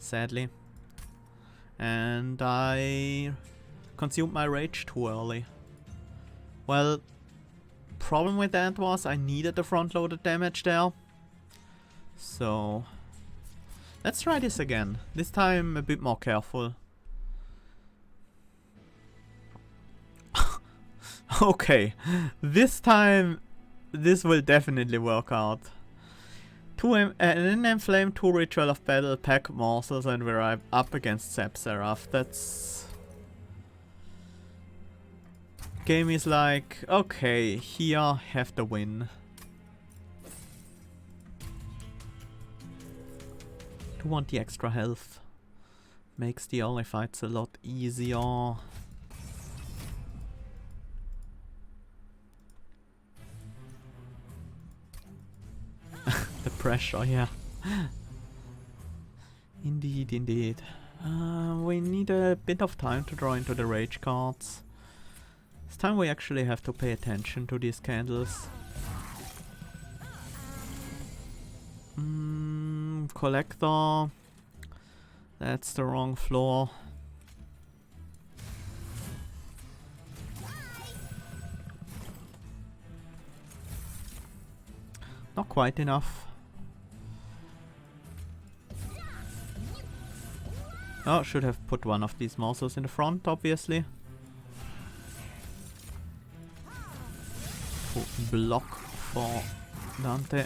sadly. And I consumed my rage too early. Well, problem with that was I needed the front-loaded damage there. So let's try this again. This time a bit more careful. Okay, this time this will definitely work out. An inflamed 2 Ritual of Battle, pack morsels, and we're up against Seraph. That's... Game is like, okay, here, have the win. Do want the extra health. Makes the early fights a lot easier. The pressure, yeah. Indeed, indeed. We need a bit of time to draw into the rage cards. This time we actually have to pay attention to these candles. Collector. That's the wrong floor. Not quite enough. Oh, should have put one of these morsels in the front, obviously. To block for Dante.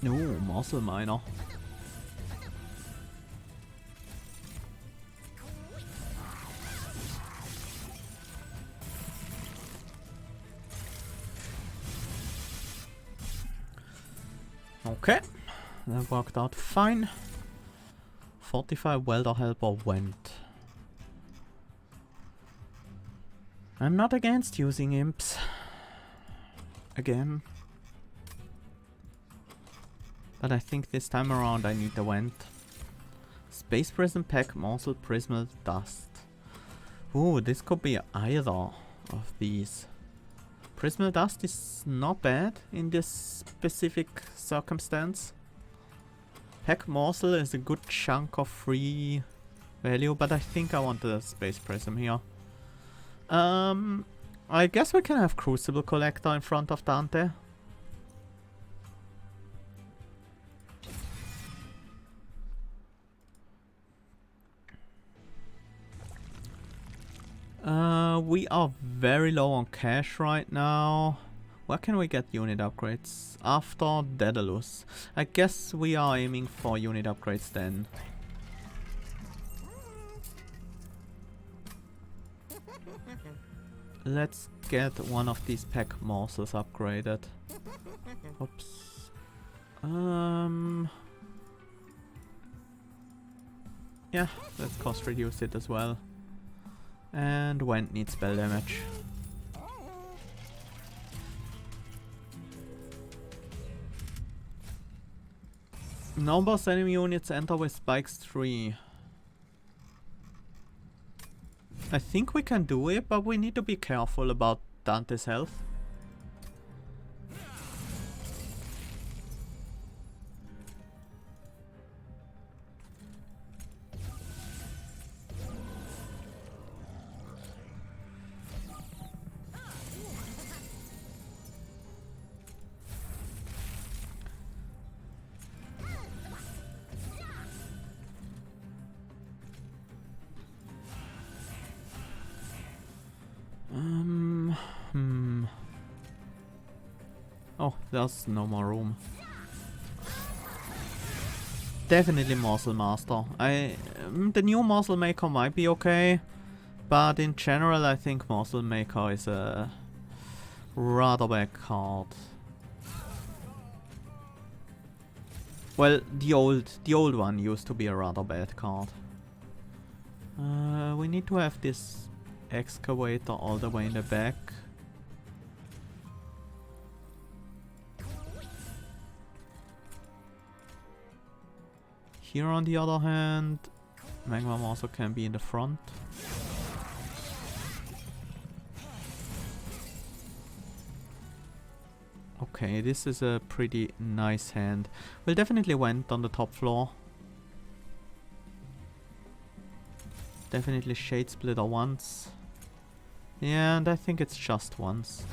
No, morsel miner. Okay, that worked out fine. 45 welder helper went. I'm not against using imps. Again. But I think this time around I need the vent. Space Prism Pack, Morsel, Prismal, Dust. Ooh, this could be either of these. Prismal Dust is not bad in this specific circumstance. Pack Morsel is a good chunk of free value, but I think I want the Space Prism here. I guess we can have Crucible Collector in front of Dante. We are very low on cash right now. Where can we get unit upgrades? After Daedalus. I guess we are aiming for unit upgrades then. Let's get one of these pack morsels upgraded. Oops. Yeah, let's cost reduce it as well. And Went needs spell damage. Non-boss enemy units enter with spikes 3. I think we can do it, but we need to be careful about Dante's health. Oh, there's no more room. Definitely Morsel Master. The new Morsel Maker might be okay, but in general I think Morsel Maker is a rather bad card. Well, the old one used to be a rather bad card. We need to have this excavator all the way in the back. Here on the other hand, Magma also can be in the front. Okay, this is a pretty nice hand. We'll definitely went on the top floor. Definitely Shade Splitter once. Yeah, and I think it's just once.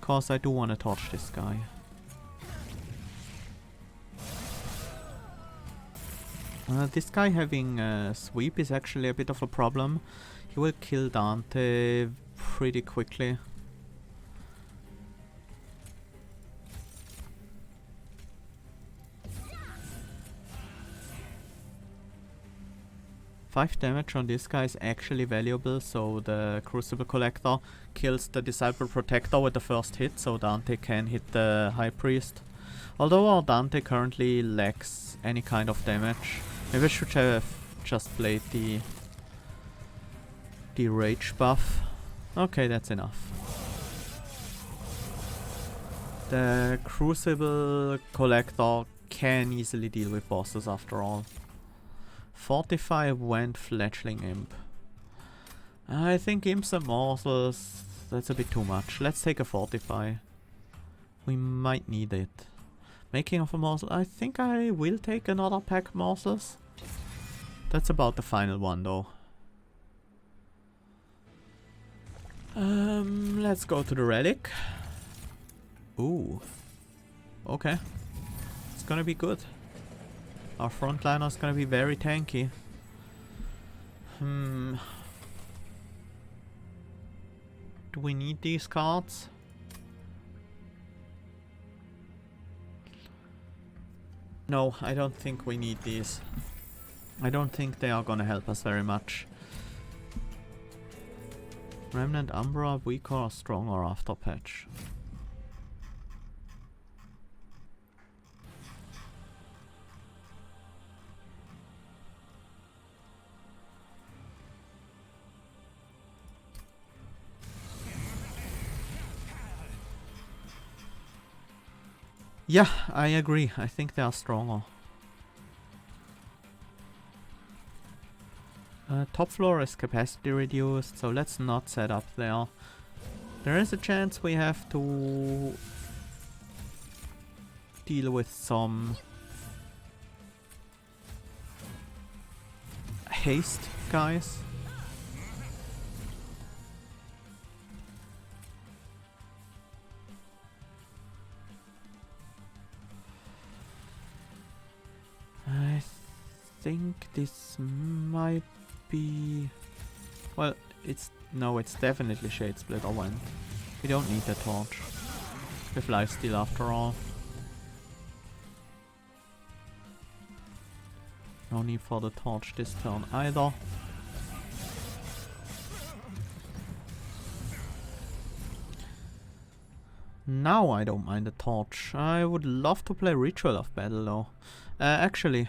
Cause I do want to torch this guy. This guy having sweep is actually a bit of a problem. He will kill Dante pretty quickly. Five damage on this guy is actually valuable, so the Crucible Collector kills the Disciple Protector with the first hit, so Dante can hit the High Priest. Although our Dante currently lacks any kind of damage. Maybe I should have just played the Rage buff. Okay, that's enough. The Crucible Collector can easily deal with bosses after all. 45 went Fledgling Imp. I think Imps and Morsels, that's a bit too much. Let's take a Fortify. We might need it. Making of a Morsel, I think I will take another pack Morsels. That's about the final one though. Let's go to the Relic. Ooh. Okay. It's gonna be good. Our frontliner is gonna be very tanky. Do we need these cards? No, I don't think we need these. I don't think they are gonna help us very much. Remnant Umbra, weaker or stronger after patch? Yeah, I agree. I think they are stronger. Top floor is capacity reduced, so let's not set up there. There is a chance we have to deal with some haste guys. I think this might be... Well, it's... No, it's definitely Shade Splitter went. We don't need the torch. With lifesteal after all. No need for the torch this turn either. Now I don't mind the torch. I would love to play Ritual of Battle though. Actually,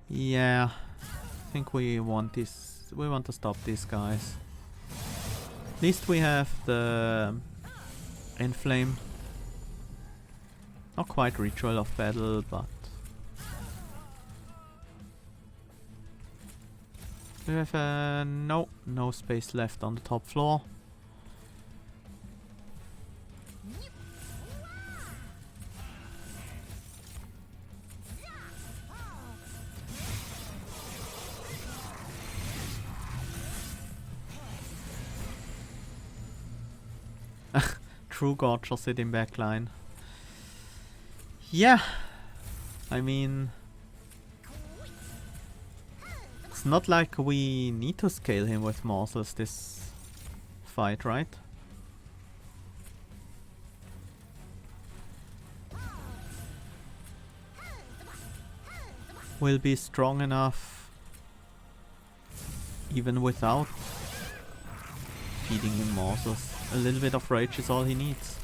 yeah, I think we want this. We want to stop these guys. At least we have the Inflame. Not quite Ritual of Battle, but we have no space left on the top floor. True Gorger sitting backline. Yeah, I mean, it's not like we need to scale him with morsels this fight, right? Will be strong enough even without feeding him morsels. A little bit of rage is all he needs.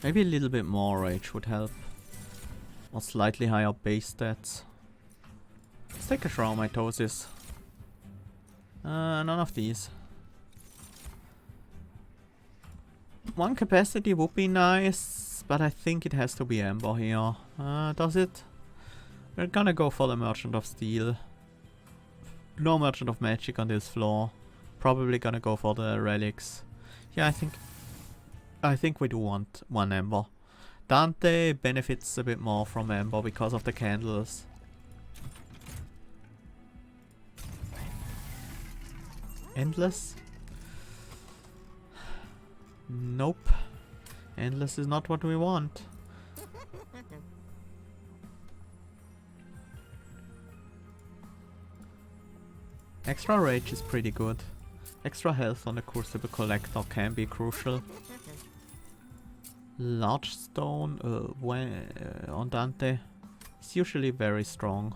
Maybe a little bit more rage would help. Or slightly higher base stats. Let's take a Traumatosis. None of these. One capacity would be nice, but I think it has to be Amber here. Does it? We're gonna go for the Merchant of Steel. No Merchant of Magic on this floor. Probably gonna go for the relics. Yeah, I think we do want one Amber. Dante benefits a bit more from Amber because of the candles. Endless? Nope. Endless is not what we want. Extra rage is pretty good. Extra health on the Crucible Collector can be crucial. Large stone on Dante is usually very strong.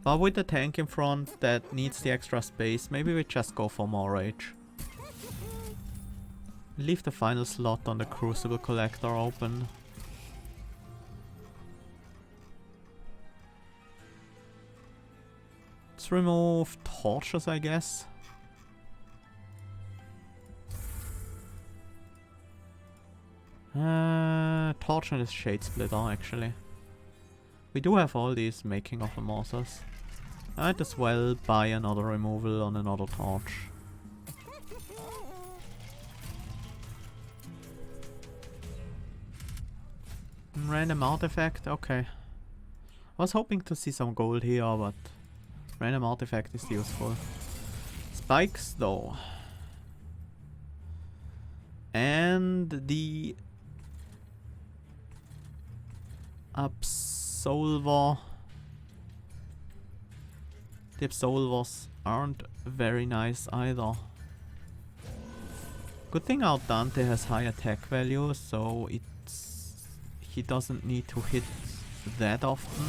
But with the tank in front that needs the extra space, maybe we just go for more rage. Leave the final slot on the Crucible Collector open. Let's remove torches, I guess. Torch and a Shade Splitter, actually. We do have all these making of Amorphous. Might as well buy another removal on another torch. Random artifact, okay. I was hoping to see some gold here, but random artifact is useful. Spikes though. And the Absolver. The Absolvers aren't very nice either. Good thing our Dante has high attack value, so he doesn't need to hit that often.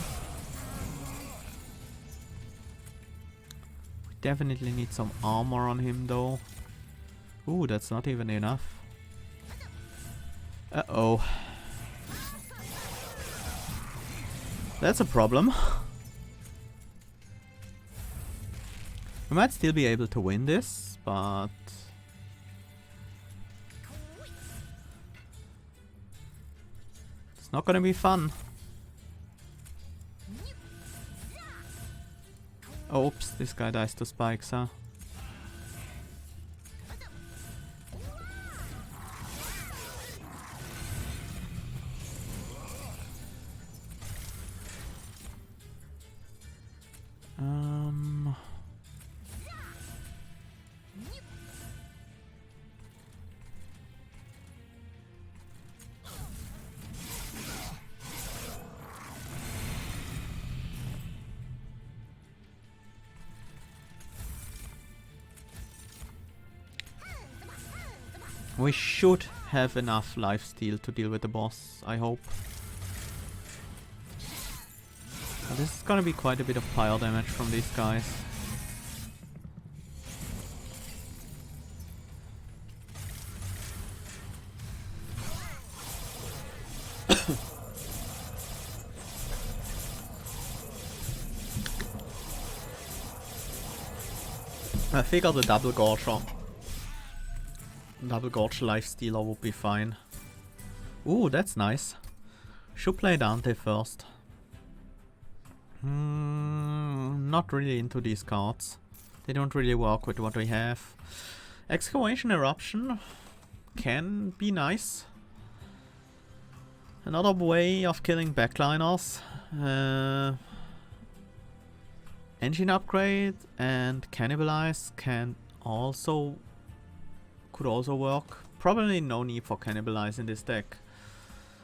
We definitely need some armor on him though. Ooh, that's not even enough. Uh-oh. That's a problem. We might still be able to win this, but it's not gonna be fun. Oops, this guy dies to spikes, huh? We should have enough lifesteal to deal with the boss, I hope. This is gonna be quite a bit of pile damage from these guys. I figured the double gorge lifestealer would be fine. Ooh, that's nice. Should play Dante first. Not really into these cards. They don't really work with what we have. Excavation Eruption can be nice. Another way of killing backliners. Engine Upgrade and Cannibalize could also work. Probably no need for Cannibalize in this deck.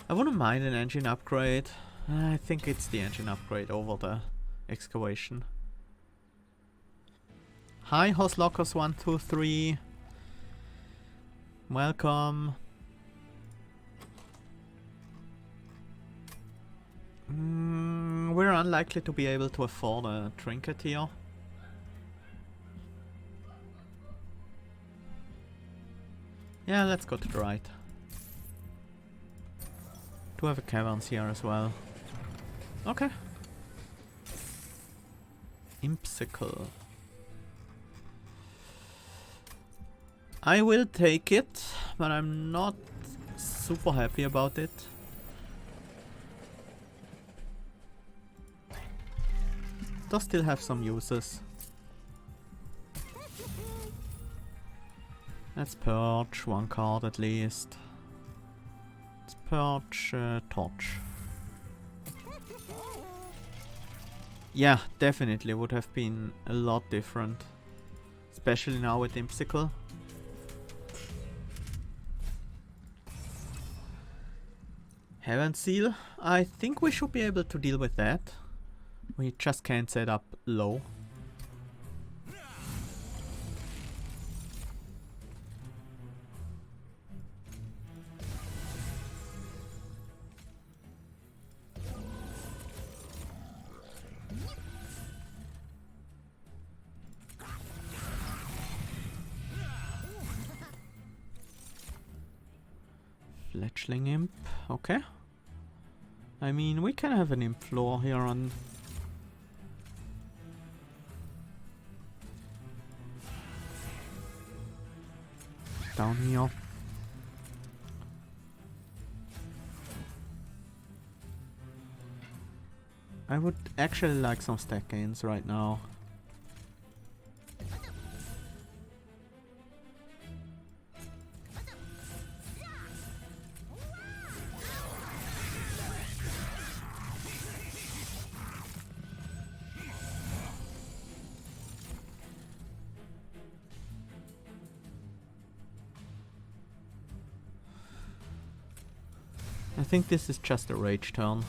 I wouldn't mind an Engine Upgrade. I think it's the Engine Upgrade over the Excavation. Hi Hoslockers123. Welcome. We're unlikely to be able to afford a trinket here. Yeah, let's go to the right. do have a caverns here as well. Okay. Impsicle. I will take it, but I'm not super happy about it. Does still have some uses. Let's purge one card at least. Let's purge Torch. Yeah, definitely would have been a lot different. Especially now with Impsicle. Heaven Seal. I think we should be able to deal with that. We just can't set up low. Fletchling Imp, okay. I mean, we can have an Imp floor here on... down here. I would actually like some stack gains right now. I think this is just a rage turn.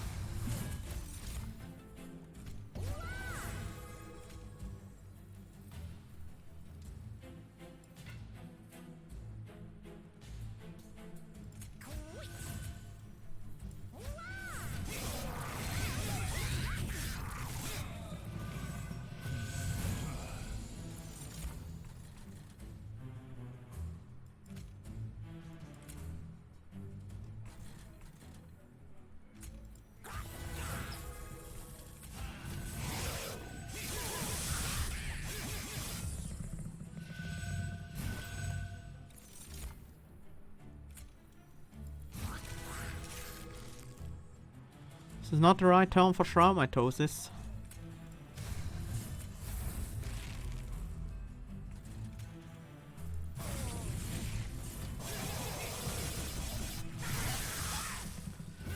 This is not the right turn for Shroud Mitosis.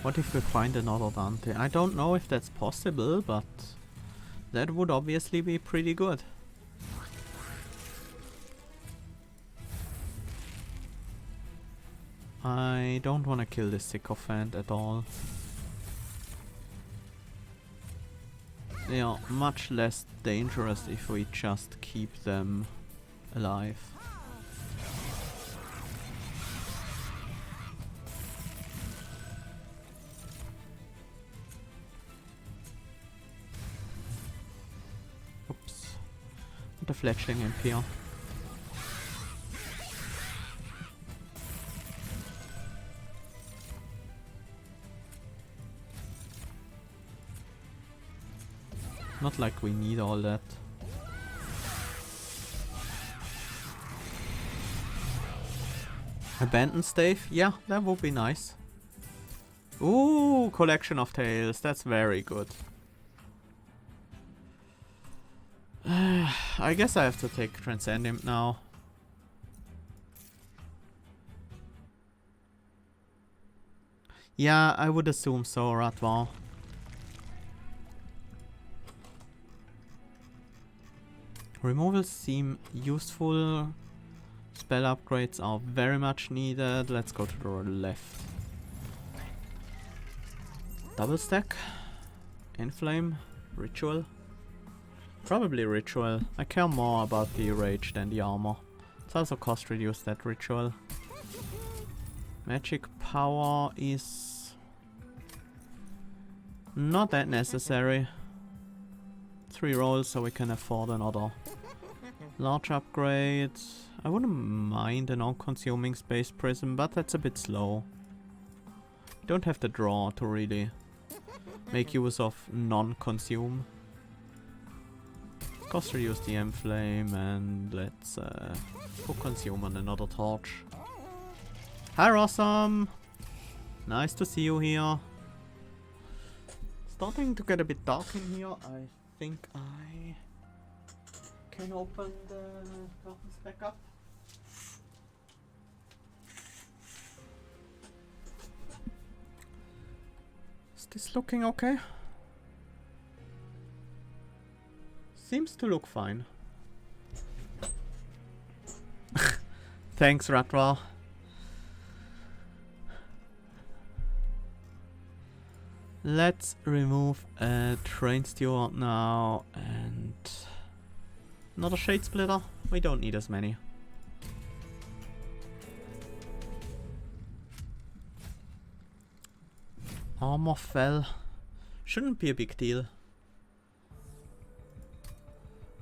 What if we find another Dante? I don't know if that's possible, but that would obviously be pretty good. I don't want to kill this Sycophant at all. They are much less dangerous if we just keep them alive. Oops. What a fletchling imp here. Not like we need all that. Abandoned stave? Yeah, that would be nice. Ooh, collection of tails. That's very good. I guess I have to take Transcend Imp now. Yeah, I would assume so, Radvar. Removals seem useful. Spell upgrades are very much needed. Let's go to the left. Double stack. Inflame. Ritual. Probably Ritual. I care more about the rage than the armor. It's also cost reduced, that Ritual. Magic power is not that necessary. 3 rolls so we can afford another large upgrade. I wouldn't mind a non-consuming space prism, but that's a bit slow. Don't have the draw to really make use of non-consume. Cost reduce the M-Flame and let's put consume on another torch. Hi Rossum! Nice to see you here. Starting to get a bit dark in here. I think I can open the curtains back up. Is this looking okay? Seems to look fine. Thanks, Ratwa. Let's remove a train steward now and another shade splitter. We don't need as many. Armor fell. Shouldn't be a big deal.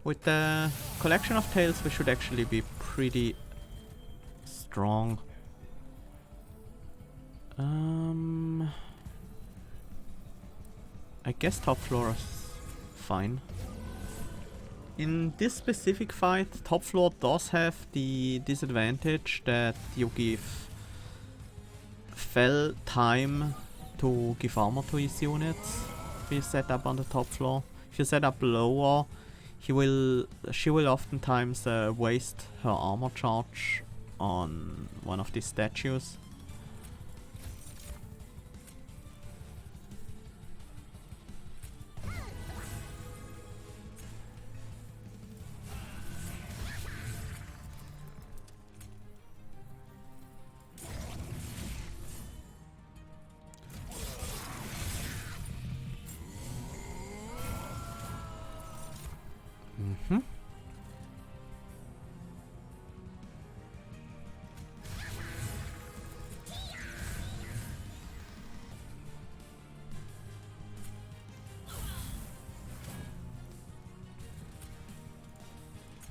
With the collection of tails we should actually be pretty strong. I guess top floor is fine. In this specific fight, top floor does have the disadvantage that you give fell time to give armor to his units if you set up on the top floor. If you set up lower, she will oftentimes waste her armor charge on one of these statues.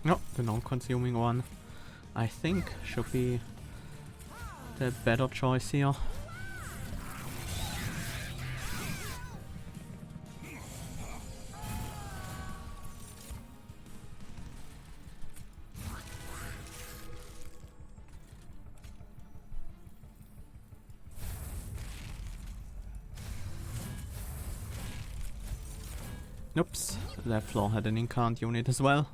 No, the non-consuming one, I think, should be the better choice here. Oops, that floor had an incant unit as well.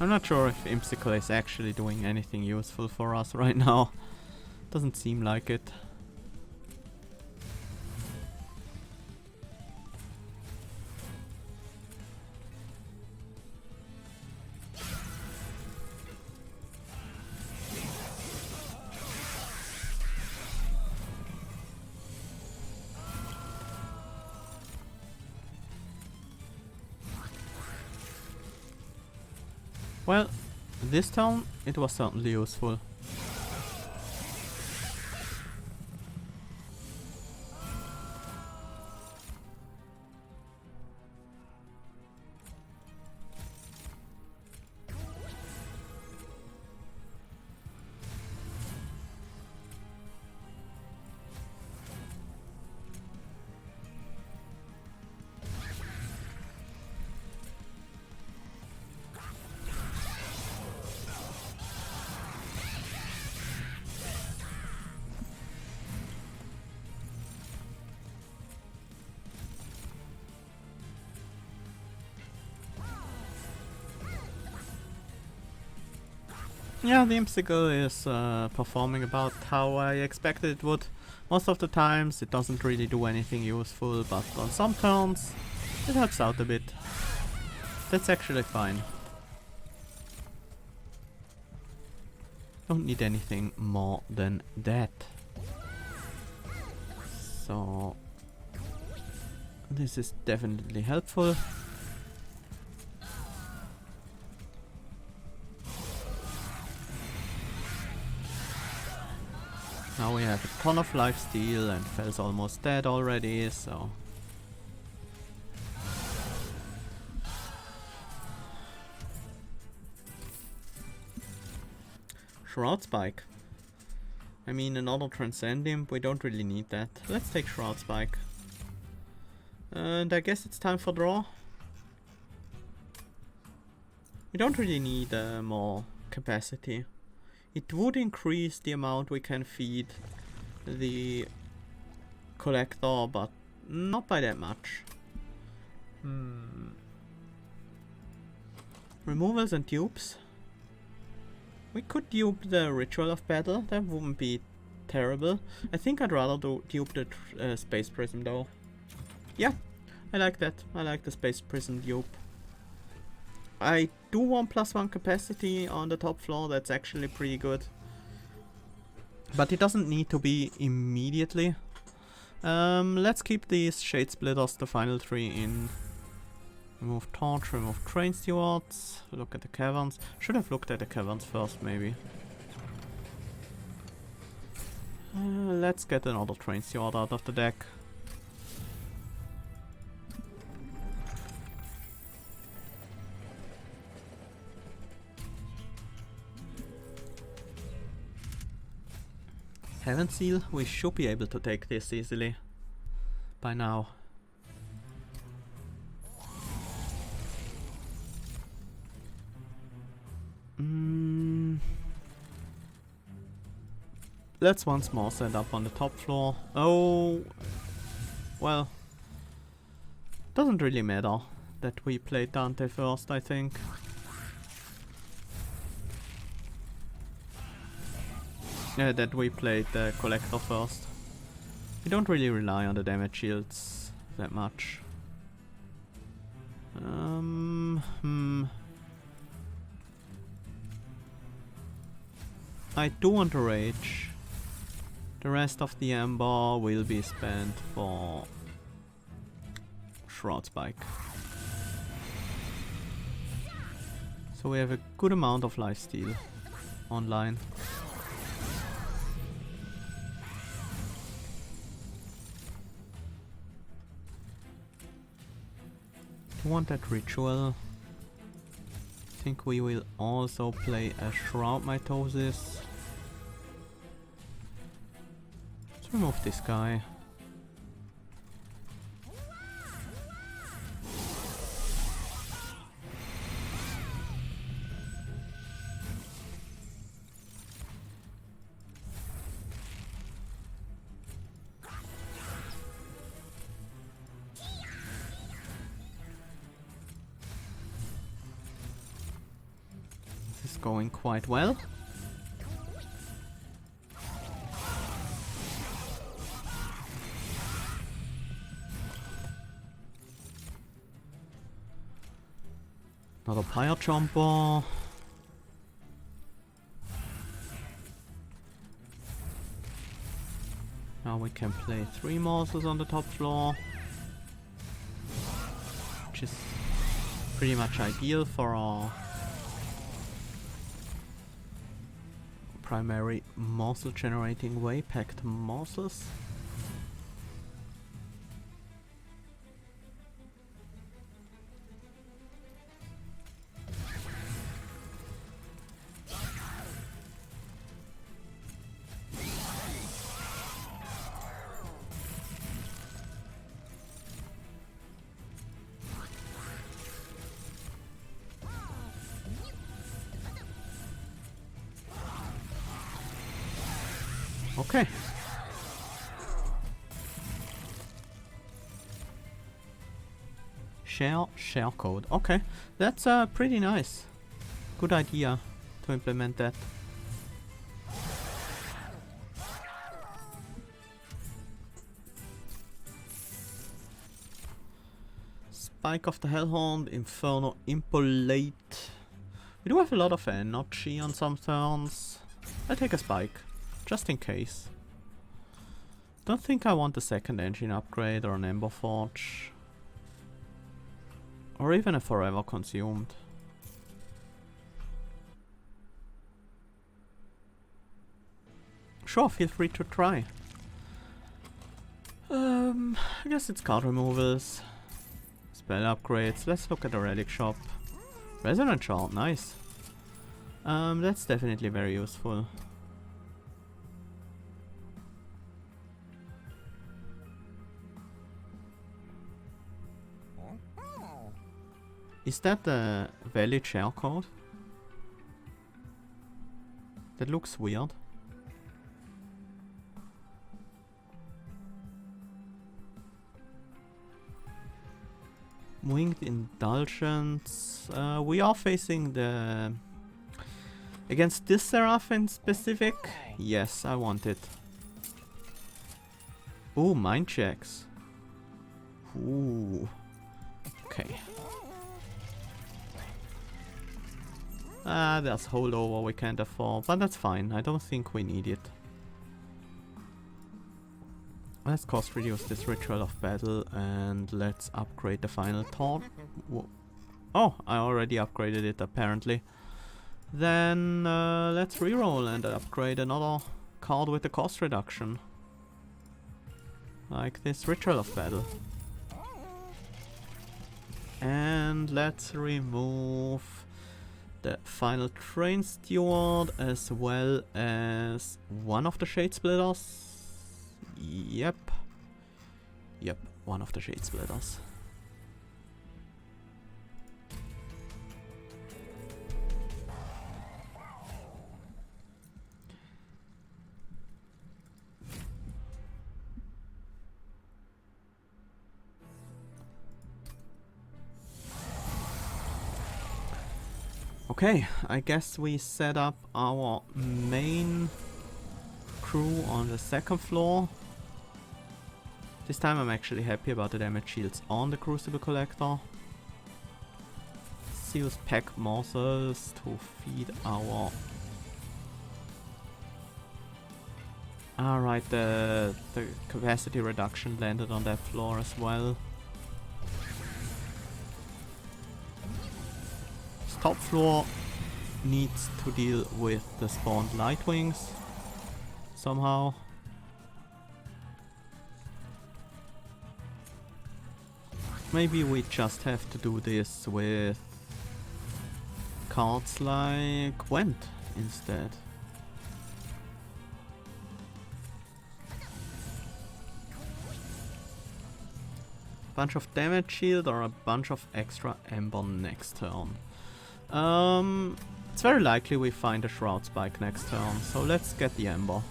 I'm not sure if Imsicle is actually doing anything useful for us right now. Doesn't seem like it. Well, this turn it was certainly useful. Yeah, the Imsicle is performing about how I expected it would. Most of the times it doesn't really do anything useful, but on some turns it helps out a bit. That's actually fine. Don't need anything more than that. So this is definitely helpful. Now we have a ton of lifesteal and Fell's almost dead already, so... Shroud Spike. I mean, another Transcend Imp, we don't really need that. Let's take Shroud Spike. And I guess it's time for draw. We don't really need more capacity. It would increase the amount we can feed the collector, but not by that much. Removals and dupes. We could dupe the Ritual of Battle, that wouldn't be terrible. I think I'd rather dupe the Space Prism though. Yeah, I like that. I like the Space Prism dupe. I do want +1 capacity on the top floor, that's actually pretty good. But it doesn't need to be immediately. Let's keep these Shade Splitters, the final 3 in. Remove Torch, remove Train Stewards, look at the Caverns. Should have looked at the Caverns first, maybe. Let's get another Train Steward out of the deck. Heaven Seal, we should be able to take this easily by now. Let's once more set up on the top floor. Oh, well, doesn't really matter that we played Dante first, I think. That we played the Collector first. We don't really rely on the damage shields that much. I do want to rage. The rest of the Ember will be spent for Shroud Spike. So we have a good amount of lifesteal online. I want that Ritual. I think we will also play a Shroud Mitosis. Let's remove this guy. Going quite well. Another Pyre Jumper. Now we can play 3 monsters on the top floor, which is pretty much ideal for our primary morsel generating way, packed morsels. Okay. Share code. Okay, that's pretty nice. Good idea to implement that. Spike of the Hellhorned, Inferno Impolate. We do have a lot of energy on some turns. I'll take a Spike, just in case. Don't think I want a second engine upgrade or an Ember Forge. Or even a Forever Consumed. Sure, feel free to try. I guess it's card removals. Spell upgrades. Let's look at the relic shop. Resonant Shard, nice. That's definitely very useful. Is that the valid share code? That looks weird. Winged Indulgence. We are facing the... Against this Seraph in specific? Yes, I want it. Ooh, mind checks. Ooh. Okay. There's holdover we can't afford, but that's fine. I don't think we need it. Let's cost reduce this Ritual of Battle and let's upgrade the final thought. Oh, I already upgraded it apparently. Then let's reroll and upgrade another card with the cost reduction. Like this Ritual of Battle. And let's remove the final Train Steward as well as one of the Shade Splitters. Yep. Yep, one of the Shade Splitters. Okay, I guess we set up our main crew on the second floor. This time I'm actually happy about the damage shields on the Crucible Collector. Zeus pack morsels to feed our... Alright, the capacity reduction landed on that floor as well. This top floor needs to deal with the spawned Lightwings somehow. Maybe we just have to do this with cards like Gwent instead. Bunch of damage shield or a bunch of extra Ember next turn. It's very likely we find a Shroud Spike next turn, so let's get the Ember.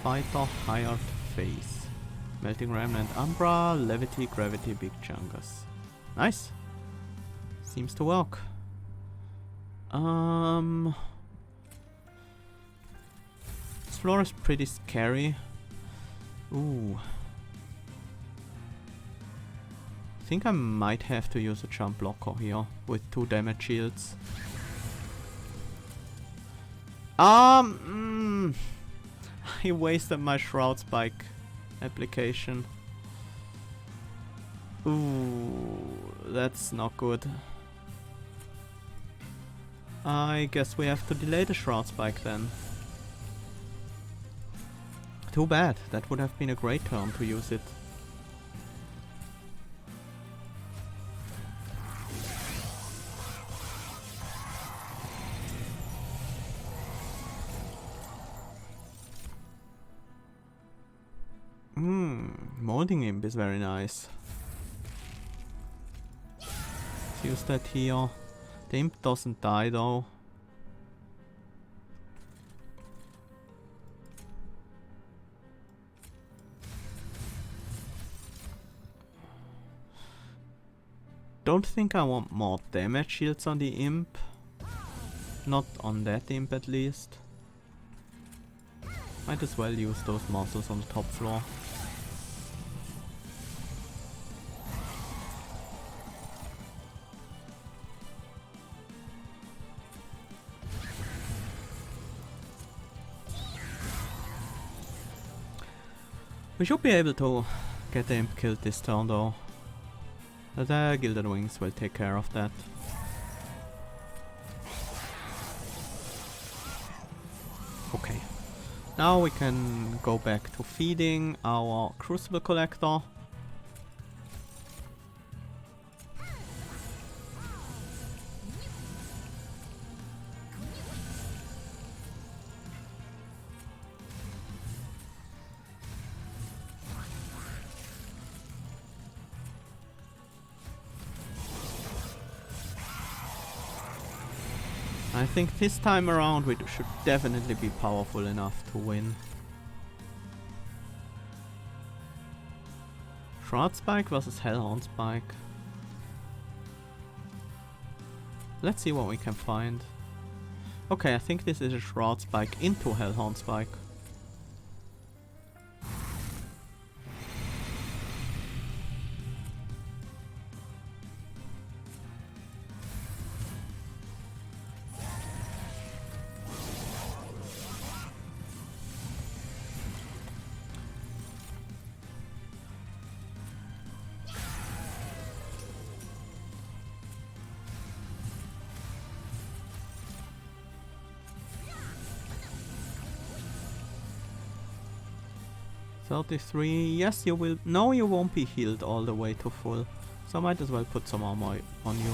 Fighter, hired face. Melting Remnant, Umbra, Levity, Gravity, Big Chungus. Nice. Seems to work. This floor is pretty scary. Ooh. I think I might have to use a jump blocker here with 2 damage shields. I wasted my Shroud Spike application. Ooh, that's not good. I guess we have to delay the Shroud Spike then. Too bad, that would have been a great turn to use it. Molding Imp is very nice. Let's use that here. The Imp doesn't die though. Don't think I want more damage shields on the Imp. Not on that Imp at least. Might as well use those muscles on the top floor. We should be able to get the Imp killed this turn though. The Gilded Wings will take care of that. Okay. Now we can go back to feeding our Crucible Collector. I think this time around we should definitely be powerful enough to win. Shroud Spike versus Hellhorned Spike. Let's see what we can find. Okay, I think this is a Shroud Spike into Hellhorned Spike. Yes, you will. No, you won't be healed all the way to full. So I might as well put some armor on you.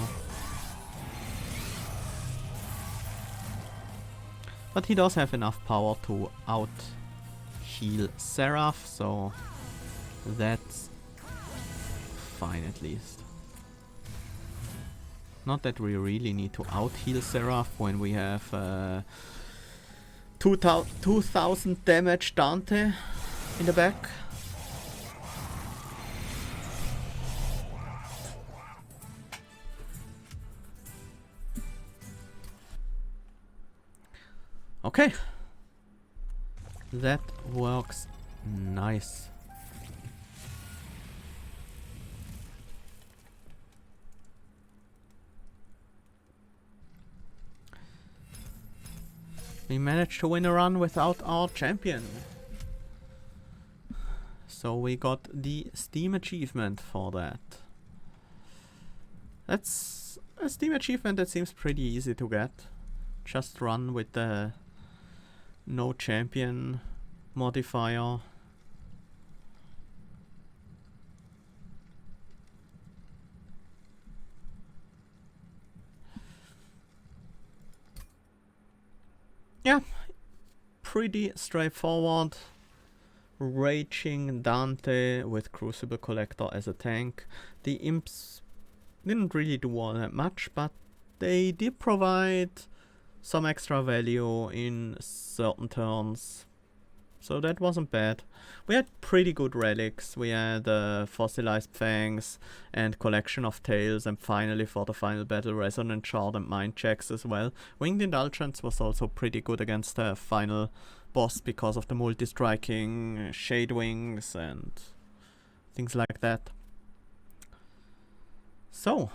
But he does have enough power to out heal Seraph, so that's fine at least. Not that we really need to out heal Seraph when we have 2000 damage Dante in the back. Okay. That works nice. We managed to win a run without our champion. So we got the Steam achievement for that. That's a Steam achievement that seems pretty easy to get. Just run with the no champion modifier. Yeah, pretty straightforward. Raging Dante with Crucible Collector as a tank. The imps didn't really do all that much, but they did provide some extra value in certain turns. So that wasn't bad. We had pretty good relics. We had Fossilized Fangs and Collection of Tails, and finally for the final battle Resonant Shard and Mind Checks as well. Winged Indulgence was also pretty good against the final boss because of the multi-striking, Shade Wings and things like that. So,